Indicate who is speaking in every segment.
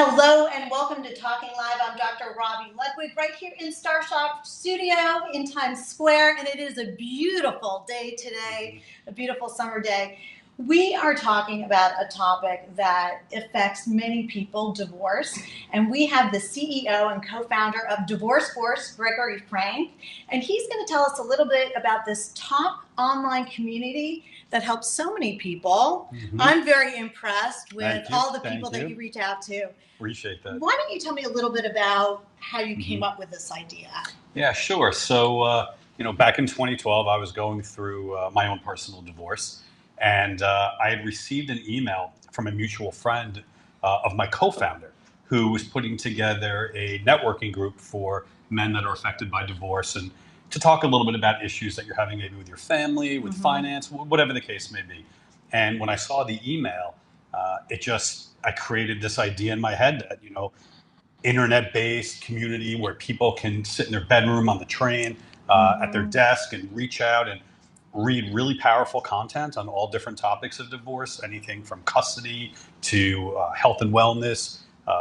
Speaker 1: Hello and welcome to Talking Live. I'm Dr. Robi Ludwig right here in Starshop Studio in Times Square, and it is a beautiful day today, a beautiful summer day. We are talking about a topic that affects many people, divorce, and we have the CEO and co-founder of DivorceForce, Gregory Frank, and he's going to tell us a little bit about this top online community that helps so many people. I'm very impressed with all the people that you reach out to.
Speaker 2: Appreciate that.
Speaker 1: Why don't you tell me a little bit about how you came up with this idea?
Speaker 2: Yeah, sure. So, back in 2012, I was going through my own personal divorce, and I had received an email from a mutual friend of my co-founder who was putting together a networking group for men that are affected by divorce and to talk a little bit about issues that you're having maybe with your family, with finance, whatever the case may be. And when I saw the email, I created this idea in my head that, internet-based community where people can sit in their bedroom, on the train, at their desk and reach out and read really powerful content on all different topics of divorce, anything from custody to health and wellness,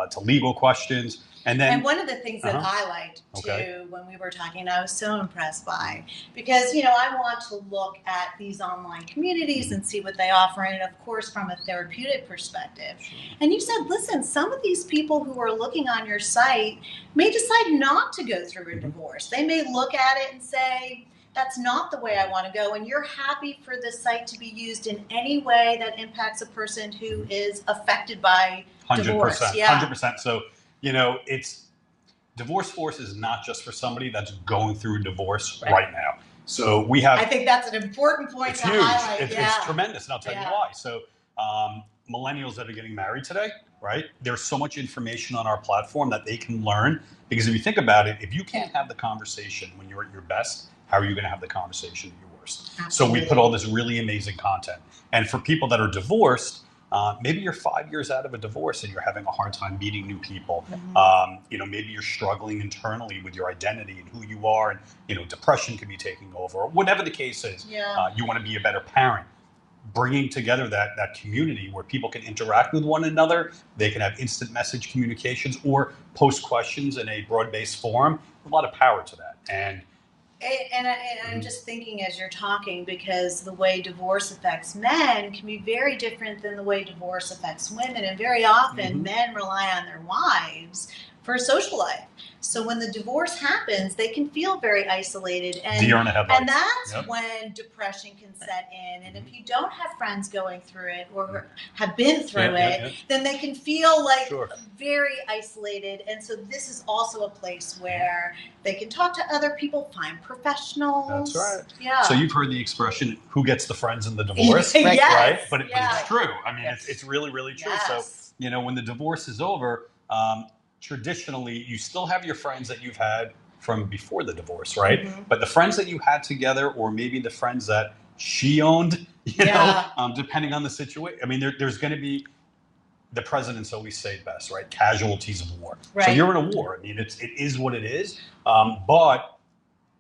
Speaker 2: to legal questions.
Speaker 1: And one of the things that I liked too when we were talking, I was so impressed by, because I want to look at these online communities and see what they offer, and of course from a therapeutic perspective. And you said, listen, some of these people who are looking on your site may decide not to go through a divorce. They may look at it and say, that's not the way I want to go, and you're happy for this site to be used in any way that impacts a person who is affected by divorce.
Speaker 2: 100%. So, DivorceForce is not just for somebody that's going through a divorce right now. So we have.
Speaker 1: I think that's an important point to highlight.
Speaker 2: It's tremendous, and I'll tell you why. So millennials that are getting married today, right? There's so much information on our platform that they can learn, because if you think about it, if you can't have the conversation when you're at your best, how are you going to have the conversation at your worst? Absolutely. So we put all this really amazing content. And for people that are divorced, maybe you're 5 years out of a divorce and you're having a hard time meeting new people. Maybe you're struggling internally with your identity and who you are, and depression can be taking over, or whatever the case is. You want to be a better parent. Bringing together that community where people can interact with one another, they can have instant message communications or post questions in a broad-based forum. A lot of power to that. And
Speaker 1: I'm just thinking as you're talking, because the way divorce affects men can be very different than the way divorce affects women. And very often men rely on their wives for a social life. So when the divorce happens, they can feel very isolated. And that's when depression can set in. And if you don't have friends going through it or have been through it, then they can feel like very isolated. And so this is also a place where they can talk to other people, find professionals.
Speaker 2: That's right.
Speaker 1: Yeah.
Speaker 2: So you've heard the expression, who gets the friends in the divorce?
Speaker 1: Right?
Speaker 2: But it's true. I mean, it's really, really true. So, when the divorce is over, traditionally, you still have your friends that you've had from before the divorce, right? But the friends that you had together, or maybe the friends that she owned, depending on the situation. I mean, there's going to be, the presidents always say it best, right? Casualties of war. So you're in a war. I mean, it is what it is. But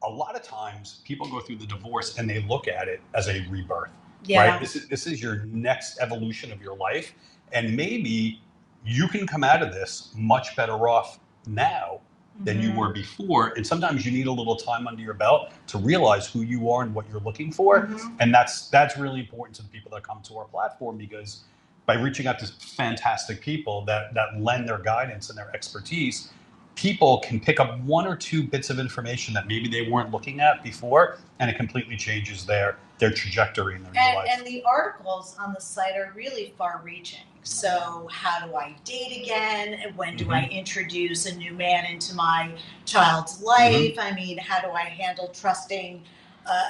Speaker 2: a lot of times people go through the divorce and they look at it as a rebirth, right? This is your next evolution of your life. And maybe you can come out of this much better off now than you were before. And sometimes you need a little time under your belt to realize who you are and what you're looking for. And that's really important to the people that come to our platform, because by reaching out to fantastic people that lend their guidance and their expertise, people can pick up one or two bits of information that maybe they weren't looking at before, and it completely changes their trajectory in their new life.
Speaker 1: And the articles on the site are really far-reaching. So how do I date again? When do I introduce a new man into my child's life? I mean, how do I handle trusting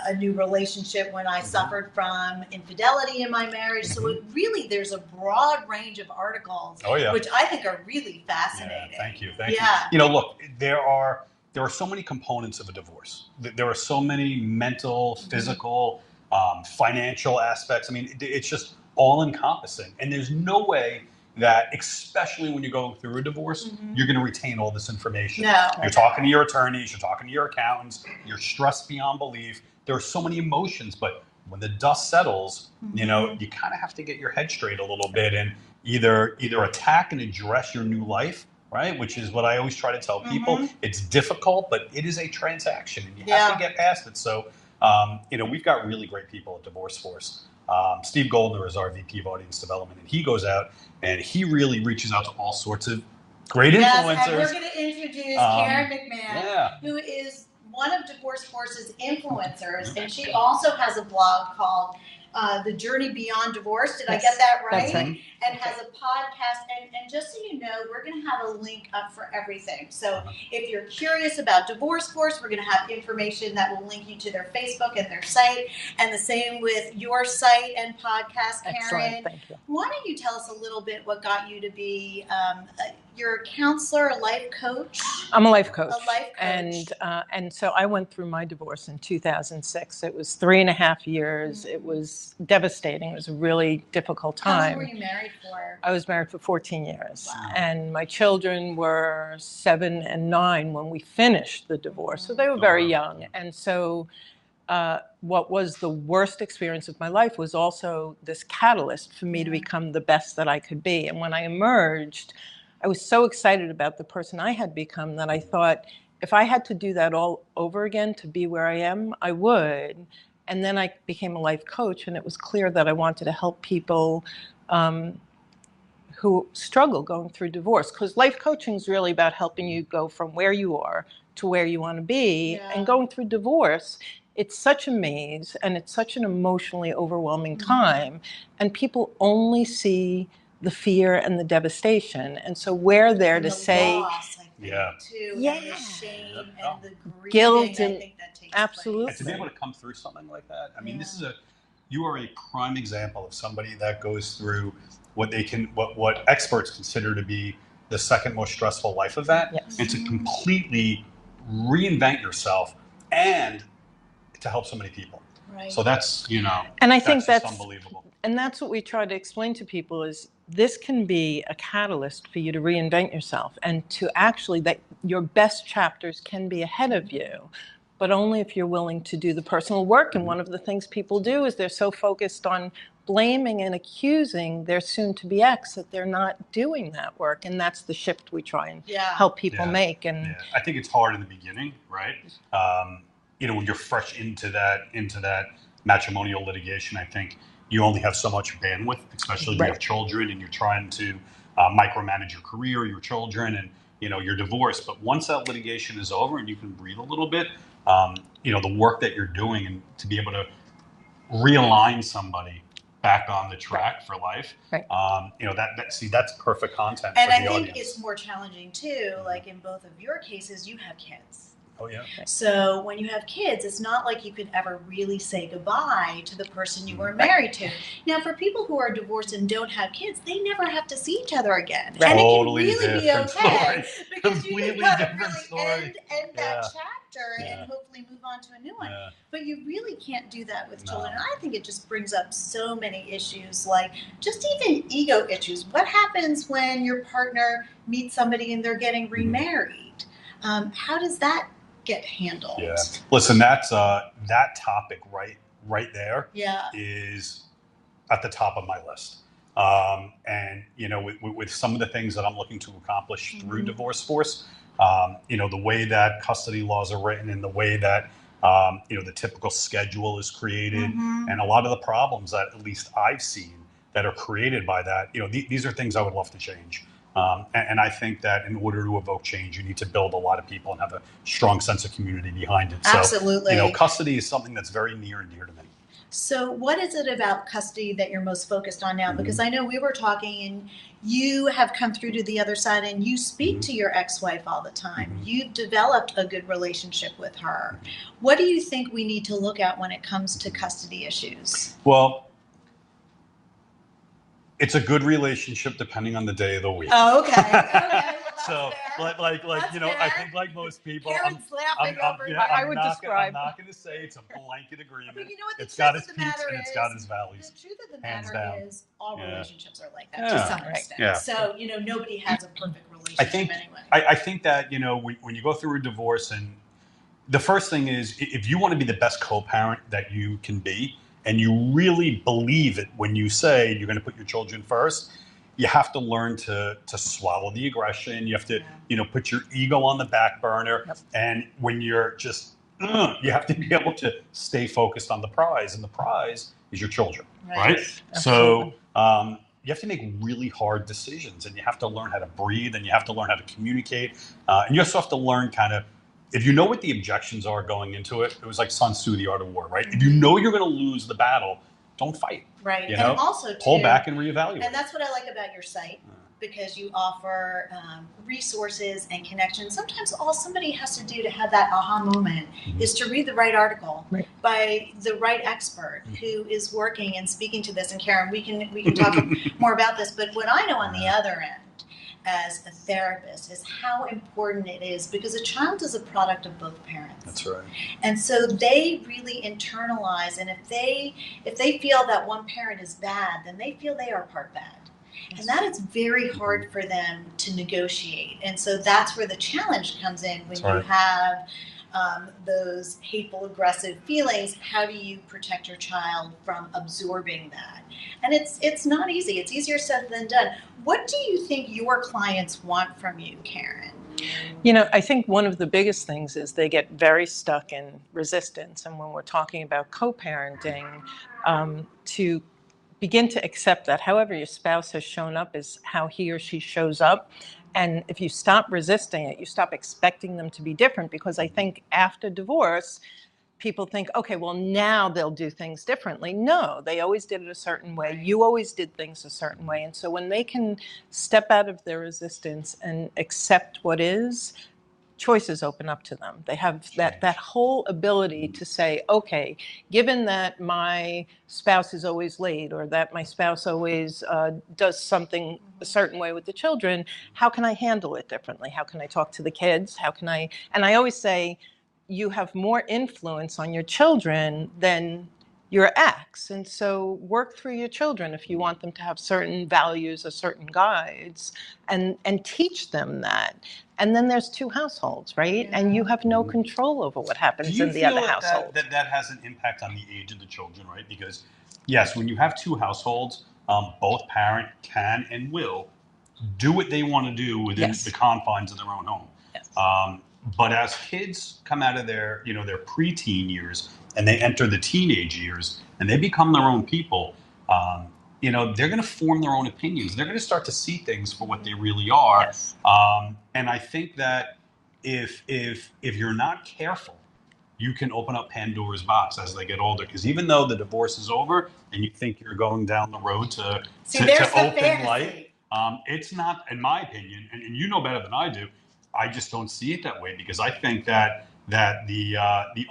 Speaker 1: a new relationship when I suffered from infidelity in my marriage? So it really, there's a broad range of articles, which I think are really fascinating.
Speaker 2: Thank you. Look, there are so many components of a divorce. There are so many mental, physical, financial aspects. I mean, it's just all encompassing. And there's no way that, especially when you're going through a divorce, you're going to retain all this information. You're talking to your attorneys, you're talking to your accountants, you're stressed beyond belief. There are so many emotions, but when the dust settles, you know, you kind of have to get your head straight a little bit and either attack and address your new life, right? Which is what I always try to tell people. It's difficult, but it is a transaction, and you have to get past it. So, you know, we've got really great people at DivorceForce. Steve Goldner is our VP of Audience Development, and he goes out and he really reaches out to all sorts of great influencers.
Speaker 1: Yes, and we're going to introduce Karen McMahon, who is one of DivorceForce's influencers, and she also has a blog called The Journey Beyond Divorce. Did I get that right?
Speaker 3: That's right.
Speaker 1: And has a podcast. And just so you know, we're going to have a link up for everything. So if you're curious about DivorceForce, we're going to have information that will link you to their Facebook and their site. And the same with your site and podcast, Karen.
Speaker 3: Excellent. Thank you.
Speaker 1: Why don't you tell us a little bit what got you to be you're a counselor, a life coach?
Speaker 3: I'm a life coach.
Speaker 1: A life coach.
Speaker 3: And so I went through my divorce in 2006. It was 3.5 years. It was devastating. It was a really difficult time.
Speaker 1: How long were you married for?
Speaker 3: I was married for 14 years.
Speaker 1: Wow.
Speaker 3: And my children were 7 and 9 when we finished the divorce. So they were very young. And so what was the worst experience of my life was also this catalyst for me to become the best that I could be. And when I emerged, I was so excited about the person I had become that I thought, if I had to do that all over again to be where I am, I would. And then I became a life coach, and it was clear that I wanted to help people who struggle going through divorce. Because life coaching is really about helping you go from where you are to where you want to be. And going through divorce, it's such a maze, and it's such an emotionally overwhelming time. And people only see the fear and the devastation. And so we're there to say,
Speaker 1: loss, too, and the shame and the grieving,
Speaker 3: guilt,
Speaker 1: I
Speaker 3: and
Speaker 1: think that takes
Speaker 3: absolutely.
Speaker 1: place.
Speaker 2: And to be able to come through something like that, I mean, you are a prime example of somebody that goes through what experts consider to be the second most stressful life event, and to completely reinvent yourself and to help so many people.
Speaker 1: Right.
Speaker 2: So that's, you know,
Speaker 3: and I think that's
Speaker 2: unbelievable.
Speaker 3: And that's what we try to explain to people is this can be a catalyst for you to reinvent yourself and to actually that your best chapters can be ahead of you, but only if you're willing to do the personal work. And one of the things people do is they're so focused on blaming and accusing their soon-to-be ex that they're not doing that work. And that's the shift we try and help people make. And
Speaker 2: I think it's hard in the beginning, right? You know, when you're fresh into that matrimonial litigation, I think you only have so much bandwidth, especially if you have children and you're trying to micromanage your career, your children, and, you know, your divorce. But once that litigation is over and you can breathe a little bit, you know, the work that you're doing and to be able to realign somebody back on the track for life, you know, that's perfect content
Speaker 1: and
Speaker 2: for
Speaker 1: I
Speaker 2: the
Speaker 1: think
Speaker 2: audience.
Speaker 1: it's more challenging too, like in both of your cases, you have kids.
Speaker 2: Oh, yeah.
Speaker 1: So when you have kids, it's not like you could ever really say goodbye to the person you were married to. Now, for people who are divorced and don't have kids, they never have to see each other again. And
Speaker 2: Totally
Speaker 1: it can really be okay. Because
Speaker 2: Completely
Speaker 1: you can
Speaker 2: different
Speaker 1: really
Speaker 2: story.
Speaker 1: end that chapter and hopefully move on to a new one. But you really can't do that with children. And I think it just brings up so many issues, like just even ego issues. What happens when your partner meets somebody and they're getting remarried? How does that get handled?
Speaker 2: Yeah. Listen, that's that topic right there is at the top of my list. And you know, with some of the things that I'm looking to accomplish through DivorceForce, you know, the way that custody laws are written and the way that you know, the typical schedule is created, and a lot of the problems that at least I've seen that are created by that, you know, these are things I would love to change. And I think that in order to evoke change, you need to build a lot of people and have a strong sense of community behind it.
Speaker 1: Absolutely.
Speaker 2: So, you know, custody is something that's very near and dear to me.
Speaker 1: So what is it about custody that you're most focused on now? Because I know we were talking and you have come through to the other side and you speak to your ex-wife all the time. You've developed a good relationship with her. What do you think we need to look at when it comes to custody issues?
Speaker 2: Well, it's a good relationship depending on the day of the week.
Speaker 1: Oh, okay. Okay.
Speaker 2: So, like you know, I think like most people,
Speaker 1: Karen's laughing over here.
Speaker 3: I would describe.
Speaker 2: I'm not going to say it's a blanket agreement.
Speaker 1: But you know what?
Speaker 2: It's got its peaks and it's got its valleys.
Speaker 1: The truth of the
Speaker 2: Hands
Speaker 1: matter
Speaker 2: down.
Speaker 1: is all relationships are like that to some extent.
Speaker 2: Yeah.
Speaker 1: So, you know, nobody has a perfect relationship anyway.
Speaker 2: I think that, you know, when you go through a divorce, and the first thing is, if you want to be the best co-parent that you can be, and you really believe it when you say you're going to put your children first, you have to learn to swallow the aggression. You have to, put your ego on the back burner.
Speaker 3: Yep.
Speaker 2: And when you're just, you have to be able to stay focused on the prize, and the prize is your children, right? So you have to make really hard decisions, and you have to learn how to breathe, and you have to learn how to communicate. And you also have to learn kind of, if you know what the objections are going into it, it was like Sun Tzu, The Art of War, right? If you know you're going to lose the battle, don't fight.
Speaker 1: Right.
Speaker 2: And
Speaker 1: also,
Speaker 2: pull back and reevaluate.
Speaker 1: And that's what I like about your site, because you offer resources and connections. Sometimes all somebody has to do to have that aha moment is to read the right article by the right expert who is working and speaking to this. And Karen, we can talk more about this. But what I know on the other end as a therapist is how important it is, because a child is a product of both parents.
Speaker 2: That's right.
Speaker 1: And so they really internalize, and if they feel that one parent is bad, then they feel they are part bad. And that is very hard for them to negotiate. And so that's where the challenge comes in when you have those hateful, aggressive feelings. How do you protect your child from absorbing that? And it's not easy. It's easier said than done. What do you think your clients want from you, Karen?
Speaker 3: I think one of the biggest things is they get very stuck in resistance. And when we're talking about co-parenting, to begin to accept that however your spouse has shown up is how he or she shows up. And if you stop resisting it, you stop expecting them to be different, because I think after divorce, people think, okay, well, now they'll do things differently. No, they always did it a certain way. You always did things a certain way. And so when they can step out of their resistance and accept what is, choices open up to them. They have that whole ability to say, okay, given that my spouse is always late, or that my spouse always does something a certain way with the children, how can I handle it differently? How can I talk to the kids? And I always say, you have more influence on your children than your ex. And so work through your children if you want them to have certain values or certain guides, and teach them that. And then there's two households, right? Yeah. And you have no control over what happens in the other household.
Speaker 2: That has an impact on the age of the children, right? Because yes, when you have two households, both parent can and will do what they want to do within the confines of their own home.
Speaker 3: Yes.
Speaker 2: But as kids come out of their preteen years and they enter the teenage years and they become their own people, they're going to form their own opinions. They're going to start to see things for what they really are.
Speaker 3: Yes.
Speaker 2: And I think that if you're not careful, you can open up Pandora's box as they get older. Because even though the divorce is over and you think you're going down the road to open light, it's not, in my opinion, and you know better than I do, I just don't see it that way, because I think that the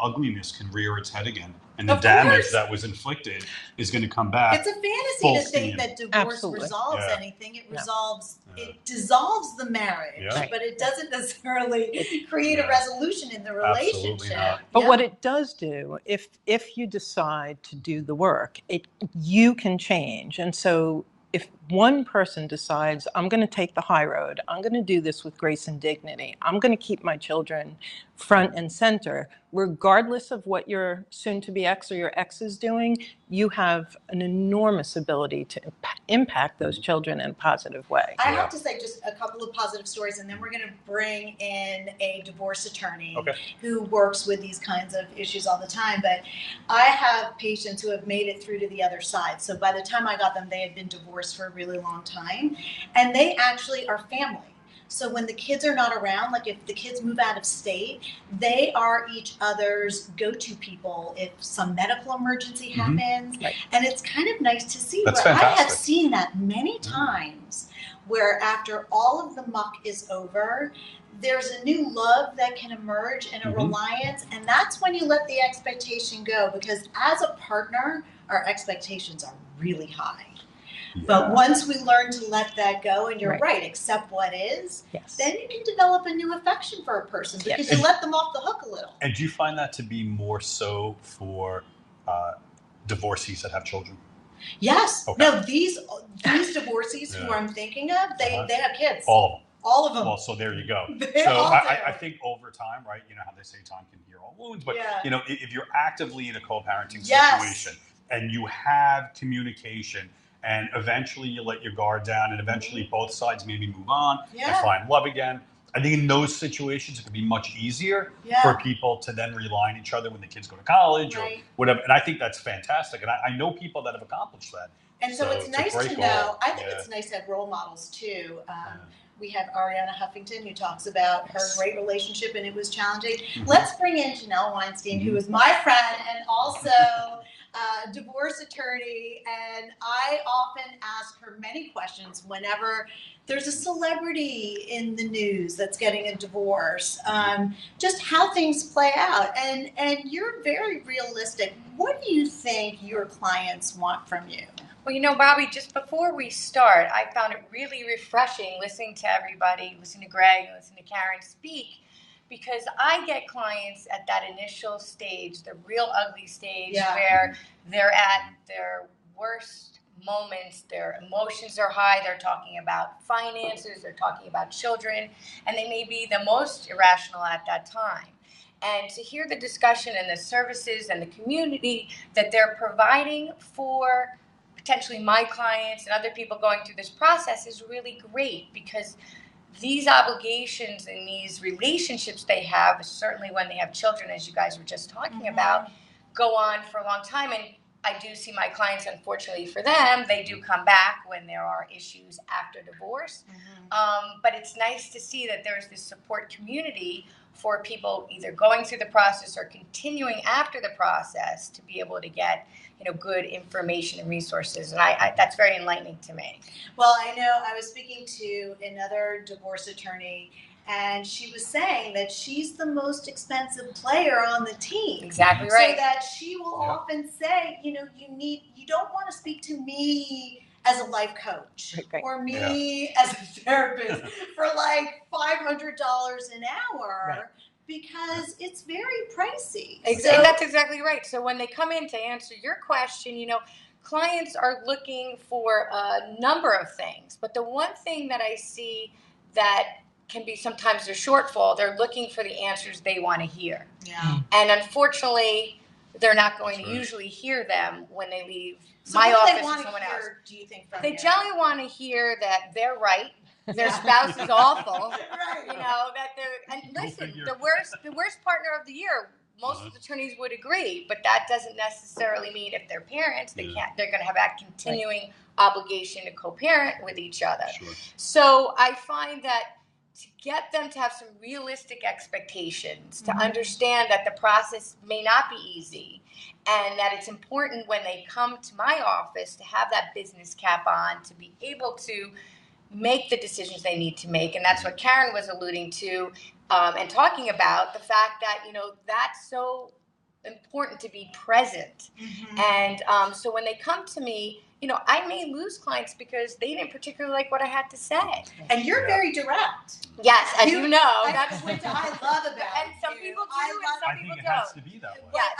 Speaker 2: ugliness can rear its head again, and the damage that was inflicted is going to come back.
Speaker 1: It's a fantasy to think that divorce resolves anything. It resolves, it dissolves the marriage, but it doesn't necessarily create a resolution in the relationship.
Speaker 3: But what it does do, if you decide to do the work, you can change. And so if one person decides, I'm going to take the high road, I'm going to do this with grace and dignity, I'm going to keep my children front and center, regardless of what your soon-to-be ex or your ex is doing, you have an enormous ability to impact those children in a positive way.
Speaker 1: I have to say just a couple of positive stories, and then we're going to bring in a divorce attorney who works with these kinds of issues all the time. But I have patients who have made it through to the other side. So by the time I got them, they had been divorced for a really long time, and they actually are family. So when the kids are not around, like if the kids move out of state, they are each other's go-to people if some medical emergency happens. Right. And it's kind of nice to see.
Speaker 2: That's
Speaker 1: fantastic.
Speaker 2: I
Speaker 1: have seen that many times where after all of the muck is over, there's a new love that can emerge and a reliance. And that's when you let the expectation go, because as a partner, our expectations are really high. But once we learn to let that go, and you're right, accept what is, then you can develop a new affection for a person, because you let them off the hook a little.
Speaker 2: And do you find that to be more so for divorcees that have children?
Speaker 1: Yes. Okay. No, these divorcees who I'm thinking of, they have kids.
Speaker 2: All of them. Well, so there you go. So I think over time, right, you know how they say time can heal all wounds, but you know, if you're actively in a co-parenting situation, and you have communication, and eventually you let your guard down, and eventually both sides maybe move on and find love again. I think in those situations, it could be much easier for people to then rely on each other when the kids go to college or whatever. And I think that's fantastic. And I know people that have accomplished that.
Speaker 1: And so it's nice to know. I think it's nice to have role models too. We have Ariana Huffington, who talks about her great relationship, and it was challenging. Let's bring in Janell Weinstein, who is my friend and also a divorce attorney. And I often ask her many questions whenever there's a celebrity in the news that's getting a divorce, just how things play out. And you're very realistic. What do you think your clients want from you?
Speaker 4: Well, you know, Bobby, just before we start, I found it really refreshing listening to everybody, listening to Greg, listening to Karen speak, because I get clients at that initial stage, the real ugly stage, where they're at their worst moments, their emotions are high, they're talking about finances, they're talking about children, and they may be the most irrational at that time. And to hear the discussion and the services and the community that they're providing for potentially my clients and other people going through this process is really great, because these obligations and these relationships they have, certainly when they have children, as you guys were just talking about, go on for a long time. And I do see my clients, unfortunately for them, they do come back when there are issues after divorce. But it's nice to see that there's this support community for people either going through the process or continuing after the process to be able to get, good information and resources. And I that's very enlightening to me.
Speaker 1: Well, I know I was speaking to another divorce attorney, and she was saying that she's the most expensive player on the team.
Speaker 4: Exactly right.
Speaker 1: So that she will often say, you don't want to speak to me as a life coach or me as a therapist for like $500 an hour. Because it's very pricey.
Speaker 4: Exactly. That's exactly right. So when they come in to answer your question, clients are looking for a number of things. But the one thing that I see that can be sometimes their shortfall, they're looking for the answers they want to hear. And unfortunately, they're not going to usually hear them when they leave my office or someone else.
Speaker 1: Do you think from
Speaker 4: they generally want to hear that they're right. Their spouse is awful, that they're, and listen, the worst partner of the year, most of the attorneys would agree, but that doesn't necessarily mean if they're parents, they're going to have that continuing obligation to co-parent with each other. So I find that to get them to have some realistic expectations, to understand that the process may not be easy, and that it's important when they come to my office to have that business cap on, to be able to make the decisions they need to make. And that's what Karen was alluding to and talking about, the fact that, that's so important to be present. And so when they come to me, I may lose clients because they didn't particularly like what I had to say.
Speaker 1: And you're very direct.
Speaker 4: Yes, as you know.
Speaker 1: That's what I love about
Speaker 4: And some people do, and some people don't.
Speaker 2: I think it has to be that way.
Speaker 1: Yes.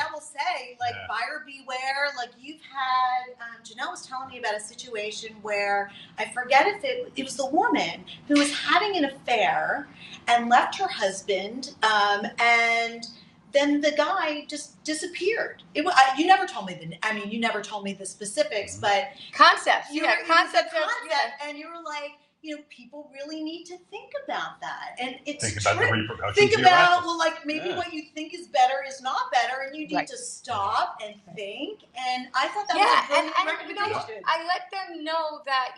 Speaker 1: I will say, buyer beware. Like you've had, Janell was telling me about a situation where, I forget if it was the woman who was having an affair and left her husband, and then the guy just disappeared. You never told me you never told me the specifics, but
Speaker 4: concepts.
Speaker 1: Concept, and you were like, people really need to think about that, and it's
Speaker 2: think about the repercussions.
Speaker 1: Think about maybe what you think is better is not better, and you need to stop and think. And I thought that was a brilliant recommendation.
Speaker 4: I let them know that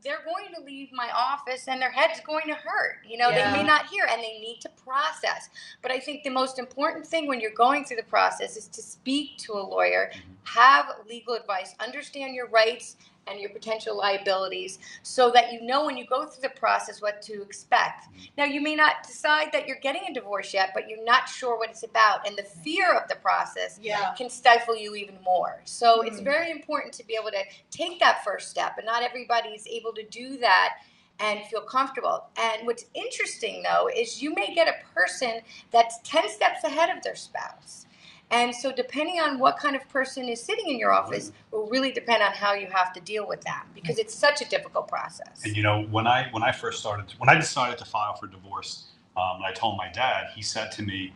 Speaker 4: they're going to leave my office and their head's going to hurt. They may not hear, and they need to process. But I think the most important thing when you're going through the process is to speak to a lawyer, have legal advice, understand your rights and your potential liabilities, so that when you go through the process what to expect. Now, you may not decide that you're getting a divorce yet, but you're not sure what it's about, and the fear of the process can stifle you even more. So it's very important to be able to take that first step, and not everybody is able to do that and feel comfortable. And what's interesting, though, is you may get a person that's 10 steps ahead of their spouse. And so depending on what kind of person is sitting in your office will really depend on how you have to deal with them, because it's such a difficult process.
Speaker 2: And when I decided to file for divorce, and I told my dad, he said to me,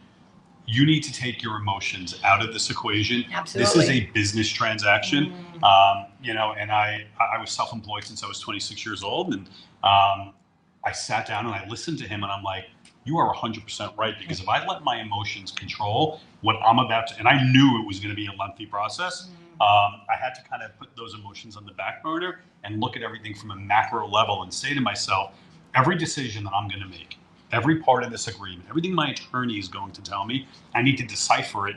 Speaker 2: you need to take your emotions out of this equation.
Speaker 4: Absolutely.
Speaker 2: This is a business transaction. You know, and I was self-employed since I was 26 years old, and I sat down and I listened to him, and I'm like, you are 100% right, because if I let my emotions control what I'm about to, and I knew it was going to be a lengthy process, I had to kind of put those emotions on the back burner and look at everything from a macro level and say to myself, every decision that I'm going to make, every part of this agreement, everything my attorney is going to tell me, I need to decipher it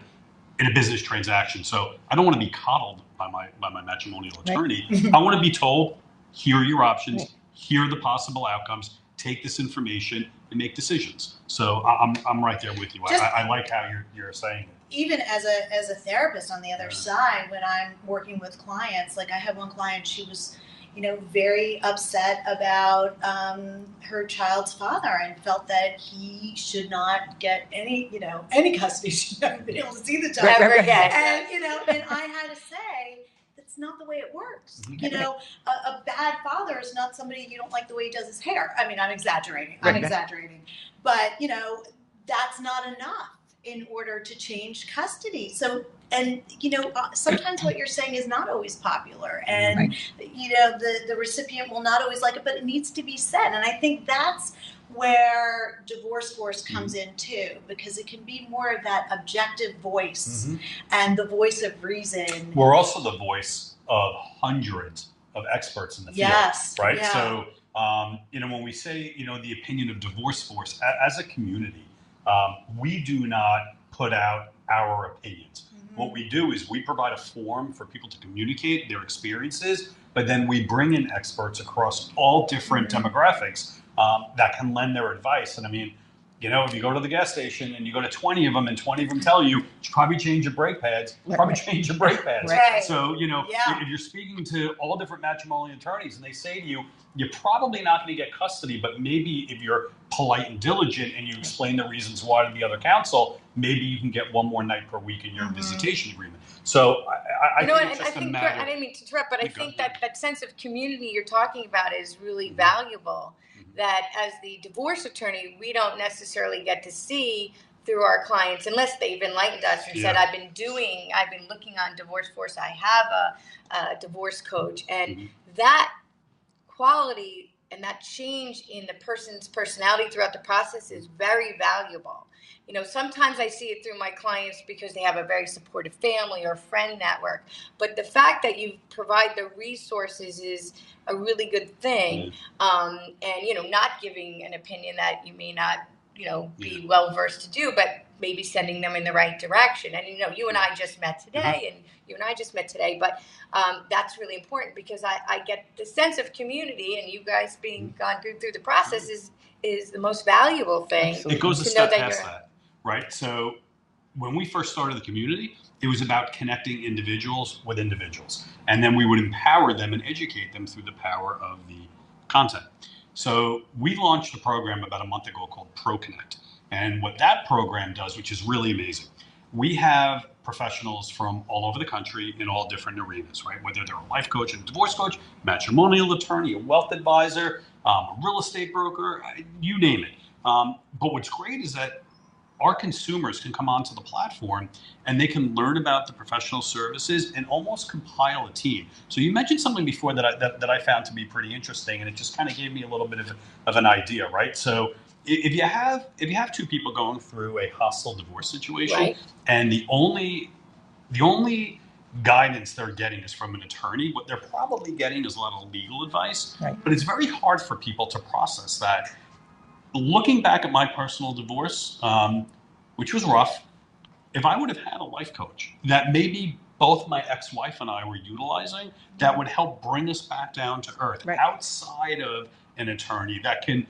Speaker 2: in a business transaction. So I don't want to be coddled by my matrimonial attorney. I want to be told, here are your options, here are the possible outcomes, take this information and make decisions. So I'm right there with you. I like how you're saying it.
Speaker 1: Even as a therapist on the other side, when I'm working with clients, like I had one client, she was, you know, very upset about her child's father and felt that he should not get any custody. She should never be able to see the child
Speaker 4: ever again.
Speaker 1: And, you know, and I had to say, that's not the way it works. You know, a bad father is not somebody you don't like the way he does his hair. I mean, I'm exaggerating. But, you know, that's not enough in order to change custody. So, and, you know, sometimes what you're saying is not always popular, and, you know, the recipient will not always like it, but it needs to be said. And I think that's where DivorceForce comes in too, because it can be more of that objective voice and the voice of reason.
Speaker 2: We're also the voice of hundreds of experts in the field, right? Yeah. So, you know, when we say, you know, the opinion of DivorceForce as a community, we do not put out our opinions. What we do is we provide a forum for people to communicate their experiences, but then we bring in experts across all different demographics that can lend their advice. And I mean, you know, if you go to the gas station and you go to 20 of them and 20 of them tell you, probably change your brake pads, change your brake pads. So, you know, if you're speaking to all different matrimonial attorneys and they say to you, you're probably not going to get custody, but maybe if you're polite and diligent and you explain the reasons why to the other counsel, maybe you can get one more night per week in your visitation agreement. So I think it's just a matter.
Speaker 4: I didn't mean to interrupt, but I think that sense of community you're talking about is really valuable. That as the divorce attorney, we don't necessarily get to see through our clients unless they've enlightened us and said, I've been looking on DivorceForce. I have a divorce coach, and that quality and that change in the person's personality throughout the process is very valuable. You know, sometimes I see it through my clients because they have a very supportive family or friend network. But the fact that you provide the resources is a really good thing. And, you know, not giving an opinion that you may not, you know, be well versed to do, but maybe sending them in the right direction. And, you know, you and I just met today, but that's really important because I get the sense of community, and you guys being gone through the process is the most valuable thing.
Speaker 2: It goes a step past that. Right. So when we first started the community, it was about connecting individuals with individuals. And then we would empower them and educate them through the power of the content. So we launched a program about a month ago called ProConnect. And what that program does, which is really amazing, we have professionals from all over the country in all different arenas, right? Whether they're a life coach, a divorce coach, matrimonial attorney, a wealth advisor, a real estate broker, you name it. But what's great is that our consumers can come onto the platform and they can learn about the professional services and almost compile a team. So you mentioned something before that I found to be pretty interesting, and it just kind of gave me a little bit of an idea, right? So if you have two people going through a hostile divorce situation, and the only guidance they're getting is from an attorney, what they're probably getting is a lot of legal advice. But it's very hard for people to process that. Looking back at my personal divorce, which was rough, if I would have had a life coach that maybe both my ex-wife and I were utilizing, that would help bring us back down to earth outside of an attorney that can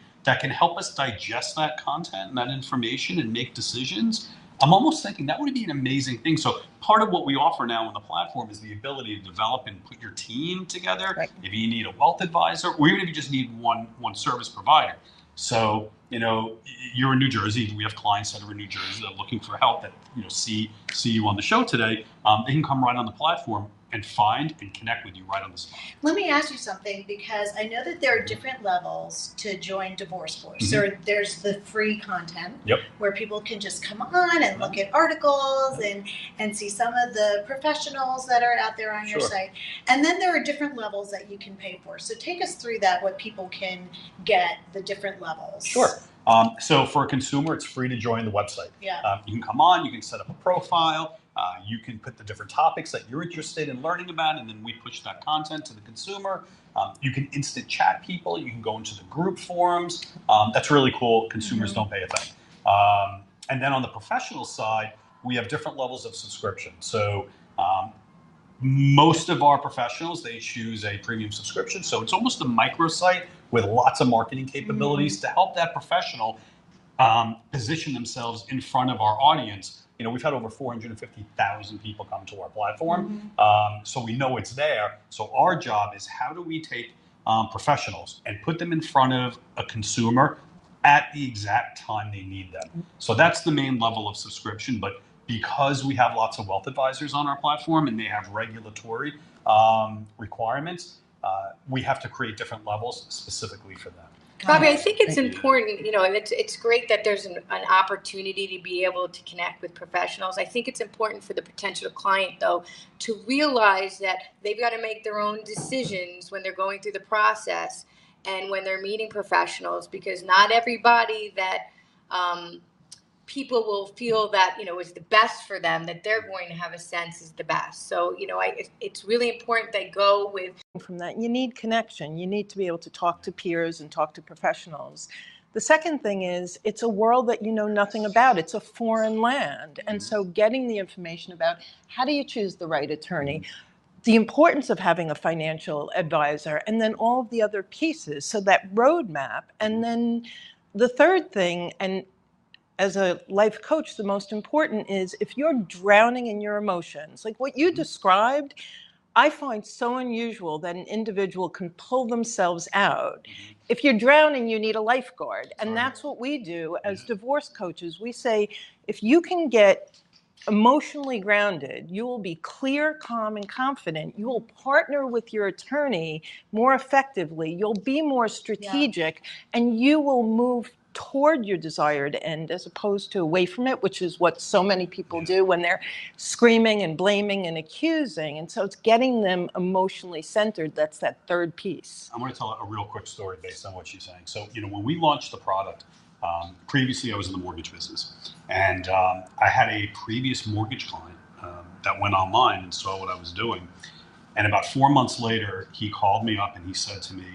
Speaker 2: help us digest that content and that information and make decisions, I'm almost thinking that would be an amazing thing. So part of what we offer now on the platform is the ability to develop and put your team together. If you need a wealth advisor, or even if you just need one service provider. So you're in New Jersey. We have clients that are in New Jersey that are looking for help that, see you on the show today. They can come right on the platform and find and connect with you right on the spot.
Speaker 1: Let me ask you something, because I know that there are different levels to join DivorceForce. So there's the free content where people can just come on and look at articles and see some of the professionals that are out there on your site. And then there are different levels that you can pay for. So take us through that, what people can get, the different levels.
Speaker 2: Sure. So for a consumer, it's free to join the website. You can come on, you can set up a profile. You can put the different topics that you're interested in learning about, and then we push that content to the consumer. You can instant chat people. You can go into the group forums. That's really cool. Consumers don't pay a thing. And then on the professional side, we have different levels of subscription. So most of our professionals, they choose a premium subscription. So it's almost a microsite with lots of marketing capabilities to help that professional position themselves in front of our audience. We've had over 450,000 people come to our platform, so we know it's there. So our job is, how do we take professionals and put them in front of a consumer at the exact time they need them? So that's the main level of subscription. But because we have lots of wealth advisors on our platform and they have regulatory requirements, we have to create different levels specifically for them.
Speaker 4: Robi, I think it's important, and it's great that there's an opportunity to be able to connect with professionals. I think it's important for the potential client, though, to realize that they've got to make their own decisions when they're going through the process and when they're meeting professionals, because not everybody that people will feel that, is the best for them, that they're going to have a sense is the best. So, it's really important they go with.
Speaker 3: From that, you need connection. You need to be able to talk to peers and talk to professionals. The second thing is, it's a world that you know nothing about. It's a foreign land. And so getting the information about how do you choose the right attorney, the importance of having a financial advisor, and then all of the other pieces. So that roadmap. And then the third thing, and as a life coach, the most important is, if you're drowning in your emotions, like what you described, I find so unusual that an individual can pull themselves out. If you're drowning, you need a lifeguard. And that's what we do as divorce coaches. We say, if you can get emotionally grounded, you will be clear, calm, and confident. You will partner with your attorney more effectively. You'll be more strategic, and you will move toward your desired end as opposed to away from it, which is what so many people do when they're screaming and blaming and accusing. And so it's getting them emotionally centered. That's that third piece.
Speaker 2: I'm going to tell a real quick story based on what she's saying. So, when we launched the product, previously I was in the mortgage business, and I had a previous mortgage client that went online and saw what I was doing. And about 4 months later, he called me up and he said to me,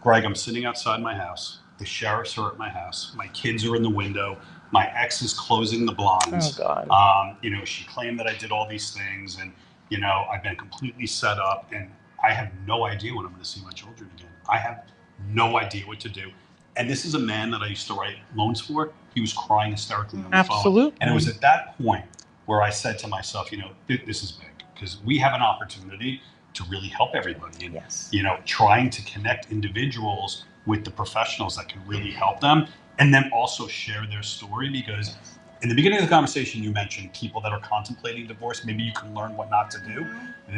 Speaker 2: "Greg, I'm sitting outside my house. The sheriffs are at my house. My kids are in the window. My ex is closing the blinds.
Speaker 3: Oh, God.
Speaker 2: She claimed that I did all these things, and, I've been completely set up, and I have no idea when I'm going to see my children again. I have no idea what to do." And this is a man that I used to write loans for. He was crying hysterically on the phone. And it was at that point where I said to myself, this is big, because we have an opportunity to really help everybody. And, trying to connect individuals with the professionals that can really help them, and then also share their story. Because in the beginning of the conversation, you mentioned people that are contemplating divorce. Maybe you can learn what not to do.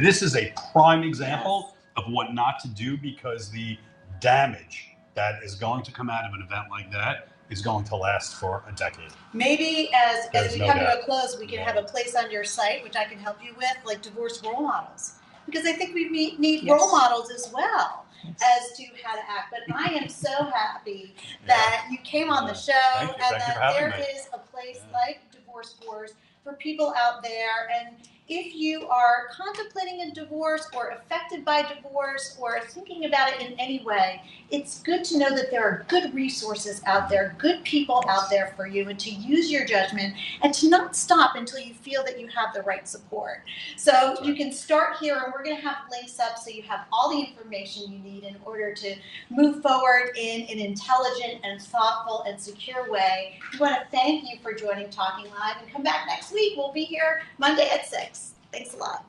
Speaker 2: This is a prime example of what not to do, because the damage that is going to come out of an event like that is going to last for a decade.
Speaker 1: Maybe as we come to a close, we can have a place on your site, which I can help you with, like divorce role models. Because I think we need role models as well as to how to act. But I am so happy that you came on the show, and that there is a place like DivorceForce for people out there. And if you are contemplating a divorce or affected by divorce or thinking about it in any way, it's good to know that there are good resources out there, good people out there for you, and to use your judgment and to not stop until you feel that you have the right support. So you can start here, and we're going to have links up so you have all the information you need in order to move forward in an intelligent and thoughtful and secure way. We want to thank you for joining Talking Live, and come back next week. We'll be here Monday at 6. Thanks a lot.